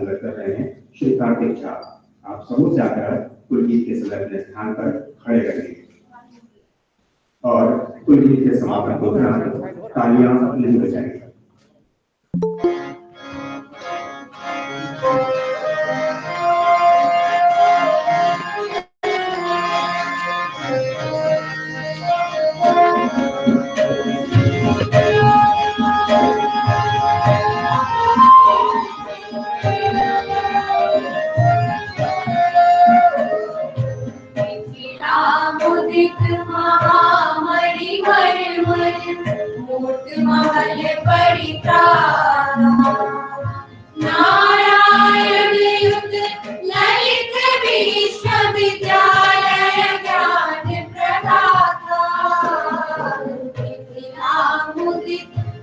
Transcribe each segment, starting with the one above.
कर रहे हैं श्री कार्तिक झा। आप समूह से आकर कुलगीत के संलग्न स्थान पर खड़े रहेंगे और कुलगीत के समापन के उपरांत तालियां नहीं बजाएंगे।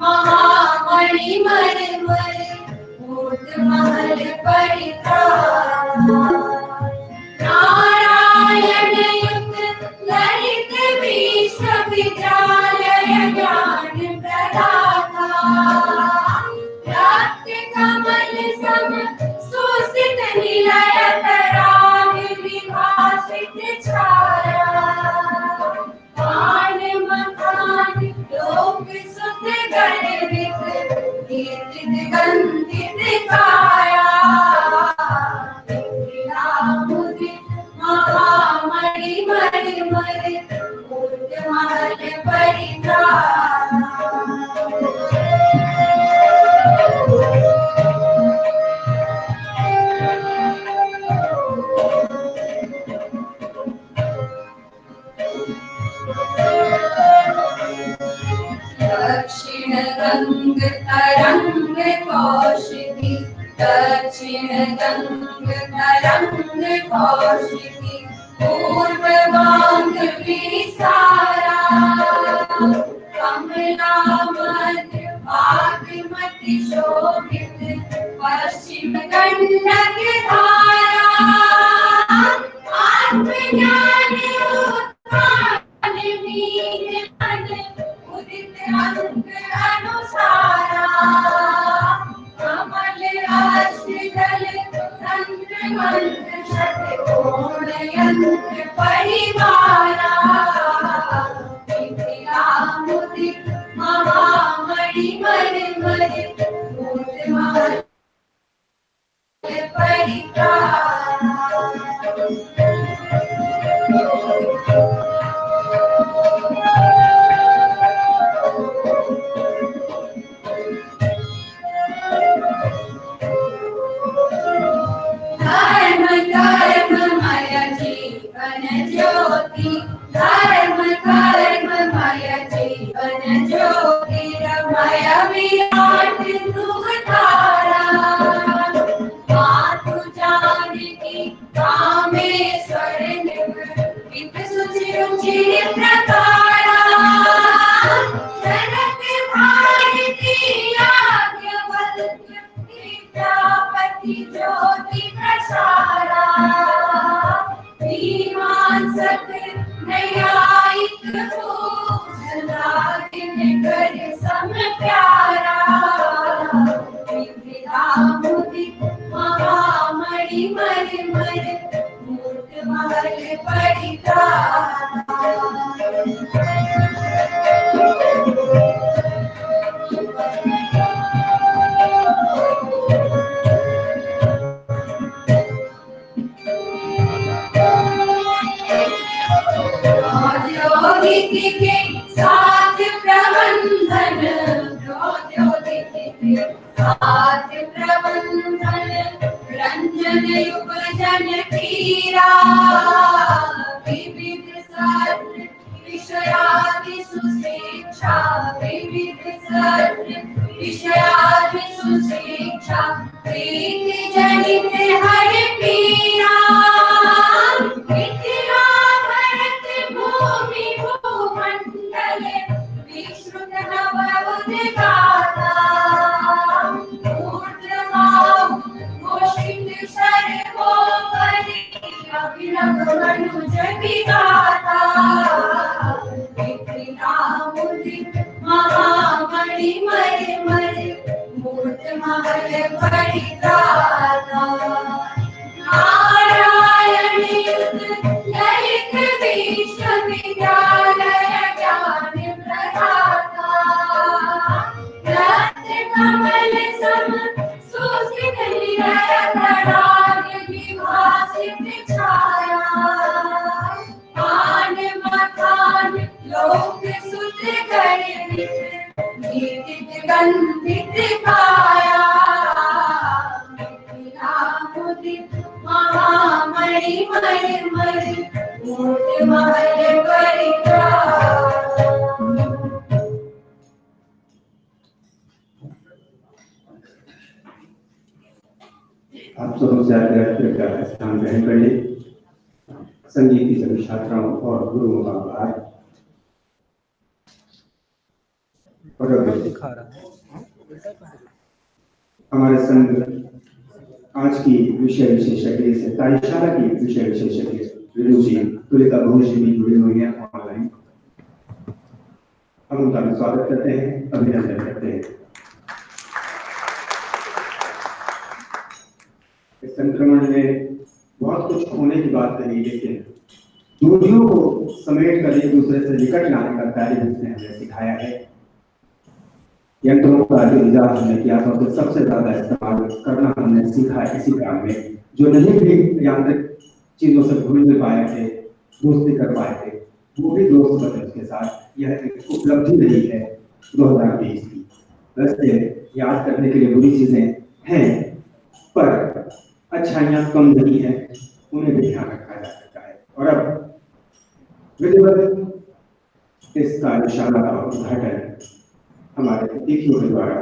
महामणि मरे मरे मूर्त महल परिता सम सोचती नहीं है तड़ाग की भासित छाया मान मकान लोक सुत गणित गीत गंधित काया मुदित महामणि मणि मणि मूर्ति महल परिक्रा आप सबों से आग्रह का स्थान ग्रहण कर ले। संगीत की सभी छात्राओं और गुरुओं का आभार। और दिखा रहा है हमारे संघ आज की विषय विशेषज्ञ से कार्यशाला की विषय विशेषज्ञ रेणु जी तुलिका घोष जी भी जुड़े हुए हैं ऑनलाइन। हम उनका भी स्वागत करते हैं, अभिनंदन करते हैं। इस संक्रमण में बहुत कुछ होने की बात कही, लेकिन दूरियों को समेट कर एक दूसरे से निकट लाने का कार्य जिसने हमें सिखाया है। यंत्रों का जो इजाद हमने किया था तो सबसे ज्यादा इस्तेमाल करना हमने सीखा इसी काम में। जो नहीं भी यांत्रिक चीजों से घुल मिल पाए थे, दोस्ती कर पाए थे, वो भी दोस्त बने उसके साथ। यह एक उपलब्धि रही है 2020 की। वैसे याद करने के लिए बुरी चीजें हैं, पर अच्छाइयां कम नहीं है, उन्हें भी ध्यान रखा जा सकता है। और अब विधिवत इस कार्यशाला का उद्घाटन हमारे अतिथियों के द्वारा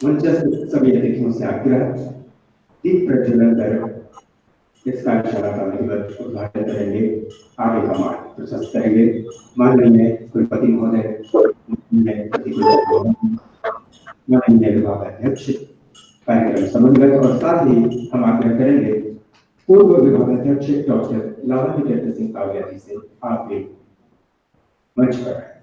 मंचस्थ सभी अतिथियों से आग्रह दीप प्रज्वलन कर इस कार्यशाला का विधिवत उद्घाटन करेंगे। आगे का मार्ग प्रशस्त करेंगे। माननीय कुलपति महोदय, माननीय विभाग अध्यक्ष, कार्यक्रम समन्वयक और साथ ही हम आग्रह करेंगे पूर्व विभाग अध्यक्ष डॉक्टर लावण्य चंद्र सिंह कावलिया जी से आप भी मंच पर आए।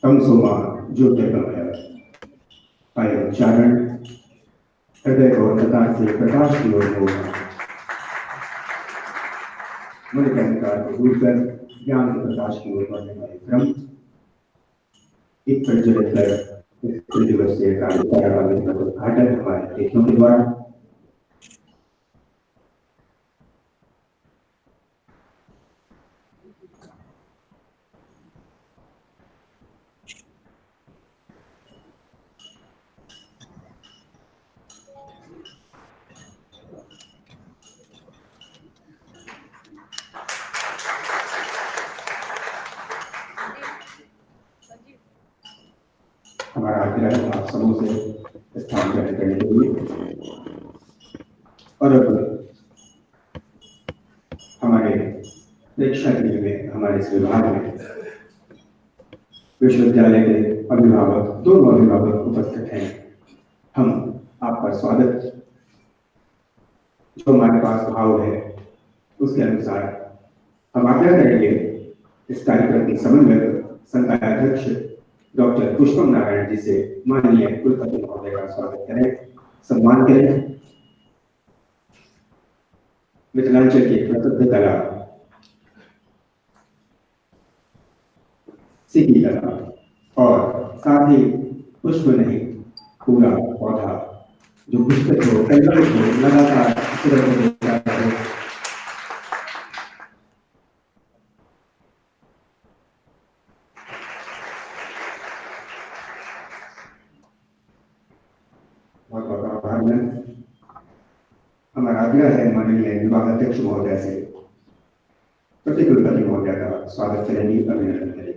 तम सोमा ज्योतिर्गमय पाय उच्चारण हृदय गौरता से प्रकाश की ओर होगा। मन के अंधकार को दूर कर ज्ञान के प्रकाश की ओर बढ़ने वाले क्रम एक प्रज्वलित कर इस दिवसीय कार्यशाला का उद्घाटन हमारे अतिथियों के द्वारा हमारा आग्रह आप सबों से स्थान ग्रहण करने के लिए। और अब हमारे परीक्षा गृह में, हमारे इस विभाग में विश्वविद्यालय के अभिभावक, दोनों अभिभावक उपस्थित हैं। हम आपका स्वागत जो हमारे पास भाव है उसके अनुसार हम आग्रह करेंगे इस कार्यक्रम की समन्वयक संकायाध्यक्ष डॉक्टर पुष्पम नारायण जी से माननीय कुलपति महोदय का स्वागत करें, सम्मान करें। मिथिलांचल की प्रसिद्ध कला सिक्की कला और साथ ही पुष्प नहीं पूरा पौधा जो पुष्पित हो, लगातार बहुत बहुत आभार। हमारा आग्रह है माननीय विभाग अध्यक्ष महोदय से प्रतिकुलपति महोदय का स्वागत करेंगे, अभिनंदन करेंगे।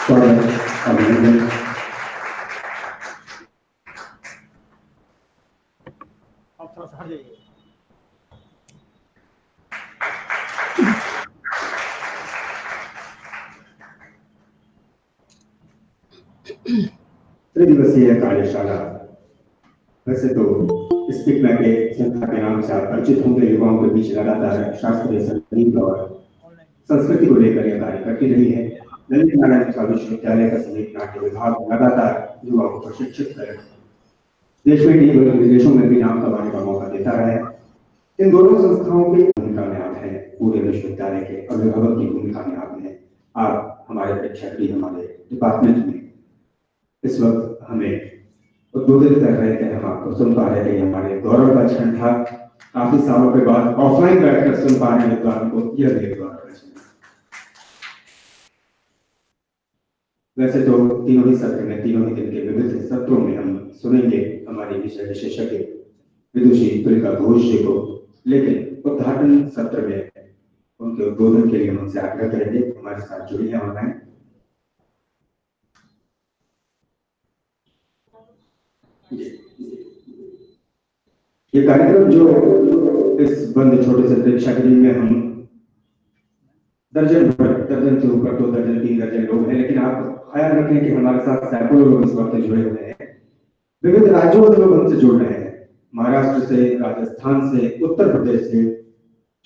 स्वागत, अभिनंदन। आप थोड़ा सा हट जाइए। त्रिदिवसीय कार्यशाला वैसे तो स्पिक में के संस्था के नाम से आप परिचित होंगे। युवाओं के बीच लगातार शास्त्रीय संगीत और संस्कृति को लेकर यह कार्य करती रही है। ललित नारायण मिथिला विश्वविद्यालय का संगीत नाट्य विभाग लगातार युवाओं को प्रशिक्षित कर देश में नहीं बल्कि विदेशों में भी नाम कमाने का मौका देता रहा है। इन दोनों संस्थाओं की भूमिका में आप हैं, पूरे विश्वविद्यालय के अभिभावक की भूमिका में आप हैं। आप हमारे प्रेक्षक हमारे डिपार्टमेंट में इस वक्त हमें उद्बोधित कर रहे थे, हम आपको सुन पा रहे थे। हमारे गौरव का क्षण था। काफी सालों के बाद ऑफलाइन बैठकर सुन पा रहे विद्वान को, यह भी गौरव का क्षण। वैसे तो तीनों ही सत्र में, तीनों ही दिन के विविध सत्रों में हम सुनेंगे हमारी विषय विशेषज्ञ विदुषी तुलिका घोष जी को, लेकिन उद्घाटन सत्र में उनके उद्बोधन के लिए हम उनसे आग्रह करेंगे हमारे साथ जुड़ी है ऑनलाइन। ये कार्यक्रम जो इस बंद छोटे से प्रेक्षागृह में हम दर्जन से ऊपर 2 दर्जन 3 दर्जन लोग हैं, लेकिन आप ख्याल रखें कि हमारे साथ सैकड़ों लोग इस वक्त जुड़े हुए हैं। विविध राज्यों से लोग हमसे जुड़ रहे हैं, महाराष्ट्र से, राजस्थान से, उत्तर प्रदेश से,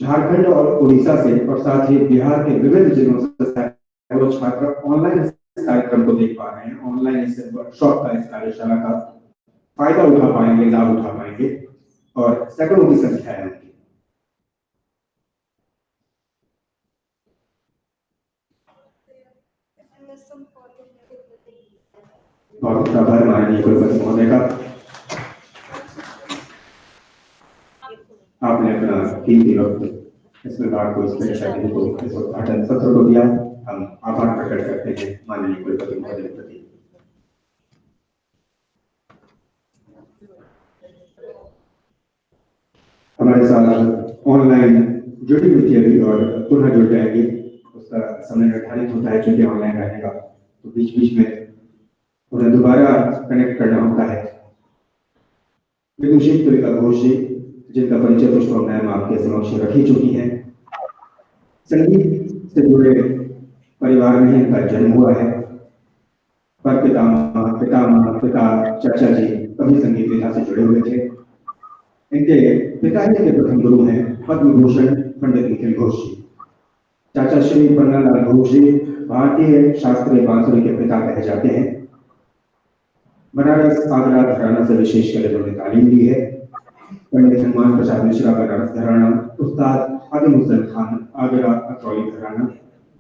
झारखंड और उड़ीसा से, और साथ ही बिहार के विभिन्न जिलों से सैकड़ों छात्र ऑनलाइन इस कार्यक्रम को देख पा रहे हैं। ऑनलाइन इस वर्कशॉप का, इस कार्यशाला का फायदा उठा पाएंगे, लाभ उठा पाएंगे, और सैकड़ों की संख्या है उनकी। बहुत आभार माननीय कुलपति महोदय का, आपने अपना कीमती वक्त इस विभाग को, इस प्रेक्षागृह को, इस उद्घाटन सत्र को दिया। हम आभार प्रकट करते हैं माननीय कुलपति महोदय के प्रति। हमारे साथ ऑनलाइन जुड़ी हुई थी अभी और पुनः जुड़ जाएगी, उसका समय निर्धारित होता है क्योंकि ऑनलाइन रहने का, तो बीच बीच में उन्हें दोबारा कनेक्ट करना होता है। विदुषी तुलिका घोष जी, जिनका परिचय पुष्पम मैम आपके समक्ष रख ही चुकी हैं। संगीत से जुड़े परिवार में इनका जन्म हुआ है। पर पिता चाचा जी कभी संगीत विधा से जुड़े हुए थे। इनके पिताजी के प्रथम गुरु हैं पद्म भूषण पंडित निखिल घोष जी। चाचा श्री पन्नालाल घोष जी भारतीय शास्त्रीय बांसुरी के पिता कहे जाते हैं। बनारस आगरा घराना से विशेष कर इन्होंने तालीम ली है। पंडित हनुमान प्रसाद मिश्रा बनारस घराना, उस्ताद हातिम हुसैन खान आगरा अतरौली घराना,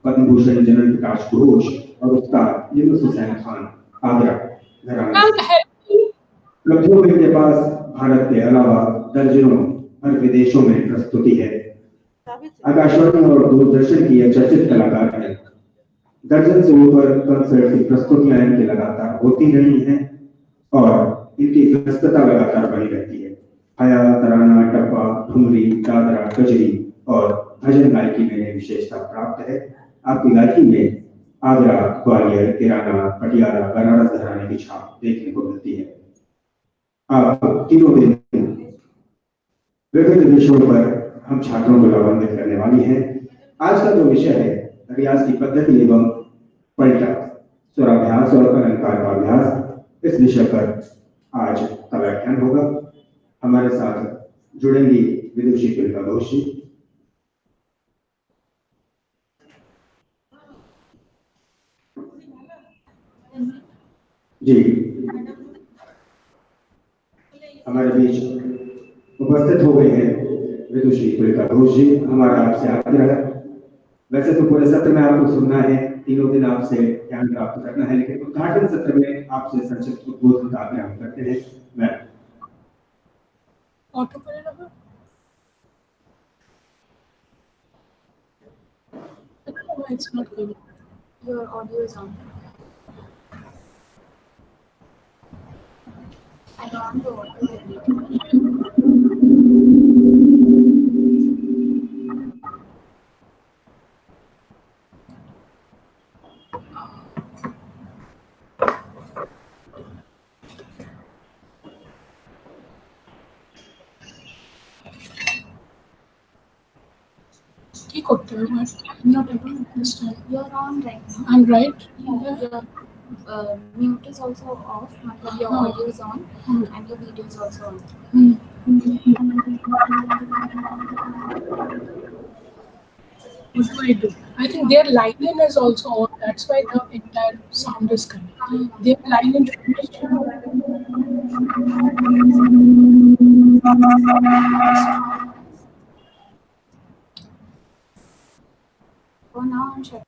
पद्म भूषण जनरल प्रकाश घोष और उस्ताद यूनुस हुसैन खान आगरा घराना। उपलब्धियों में इनके पास भारत के अलावा दर्जनों हर विदेशों में प्रस्तुति है। आकाशवाणी और दूरदर्शन की चर्चित कलाकार है। दर्जन से ऊपर कंसर्ट की प्रस्तुतियां इनकी लगातार होती रही हैं और इनकी व्यस्तता लगातार बनी रहती है। हया, तराना, टप्पा, ठुमरी, दादरा, कजरी और भजन गायकी में विशेषता प्राप्त है। आपकी गायकी में आगरा, ग्वालियर, किराना, पटियाला, बनारस घराने की छाप देखने को मिलती है। आप तीनों दिन विभिन्न विषयों पर हम छात्रों को लाभान्वित करने वाली हैं। आज का जो विषय है रियाज की पद्धति एवं पलटा, स्वराभ्यास और अलंकार का अभ्यास, इस विषय पर आज का व्याख्यान होगा। हमारे साथ जुड़ेंगी विदुषी तुलिका घोष जी। हमारे बीच उपस्थित हो गए हैं विदुषी तुलिका घोष जी। हमारा आपसे आग्रह, वैसे तो पूरे सत्र में आपको सुनना है, तीनों दिन आपसे ज्ञान प्राप्त करना है, लेकिन उद्घाटन सत्र में आपसे संक्षिप्त उद्बोधन का आग्रह करते हैं। मैं ऑटो करेगा, it's not good. Your audio is on. I don't know what to do. Not able to understand. You're on right now. I'm right. Yeah. mute is also off, मतलब your audio is on and your video is also on. What do I do? I think their line-in is also on. That's why the entire sound is coming. Their line-in. For now, I'm sure.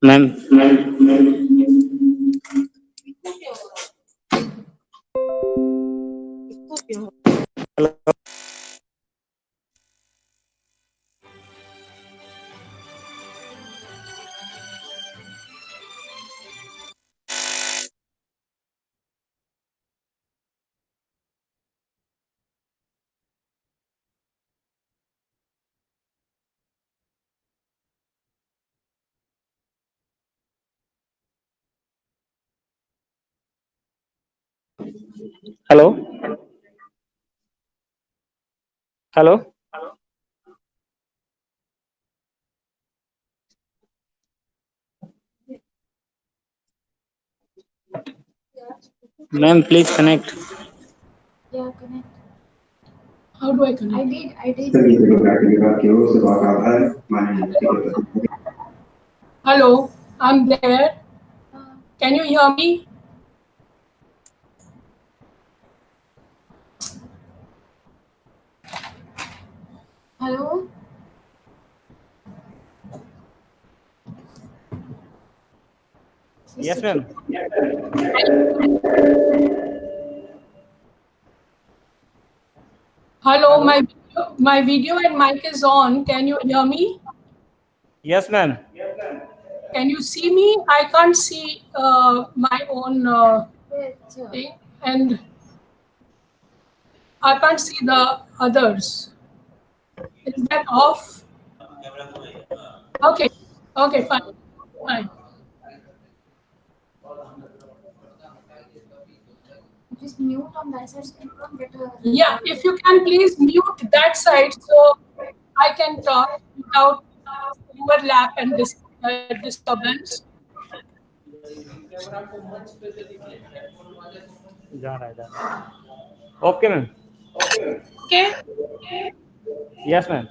Ma'am hello hello ma'am please connect Yeah, connect. How do I connect? I did. सभी photography विभाग की ओर से बहुत आभार माननीय speaker. Hello, I'm there. Can you hear me? Hello. Yes ma'am Hello, my video and mic is on. Can you hear me? Yes ma'am Can you see me? I can't see my own Wait. thing, and I can't see the others. Is that off? Okay. Okay, fine. Just mute on that side so you can get a. Yeah, if you can please mute that side so I can talk without overlap and disturbance. Okay ma'am Okay? Yes ma'am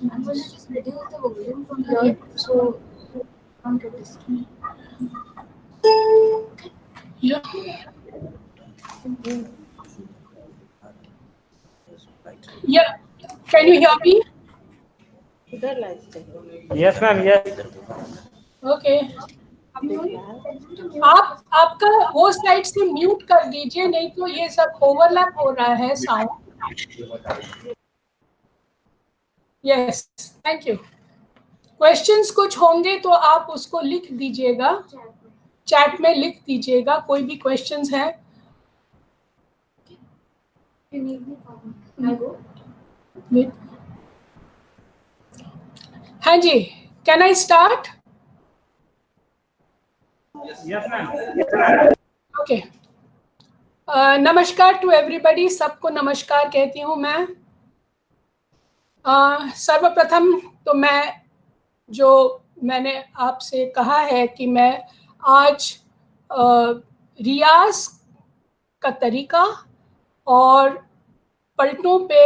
I'm going to just reduce the volume from here so you don't get disturbed. Yeah. Yeah. Can you hear me? Yes ma'am yes Okay. आप आपका वो side से mute कर दीजिए, नहीं तो ये सब ओवरलैप हो रहा है sound. Yes, thank you. Questions कुछ होंगे तो आप उसको लिख दीजिएगा, चैट में लिख दीजिएगा. कोई भी क्वेश्चंस हैं? You need me for I go. हाँ जी, can I start? Yes ma'am okay. नमस्कार टू एवरीबॉडी. सबको नमस्कार कहती हूँ मैं. सर्वप्रथम तो मैंने आपसे कहा है कि मैं आज रियाज का तरीका और पलटों पे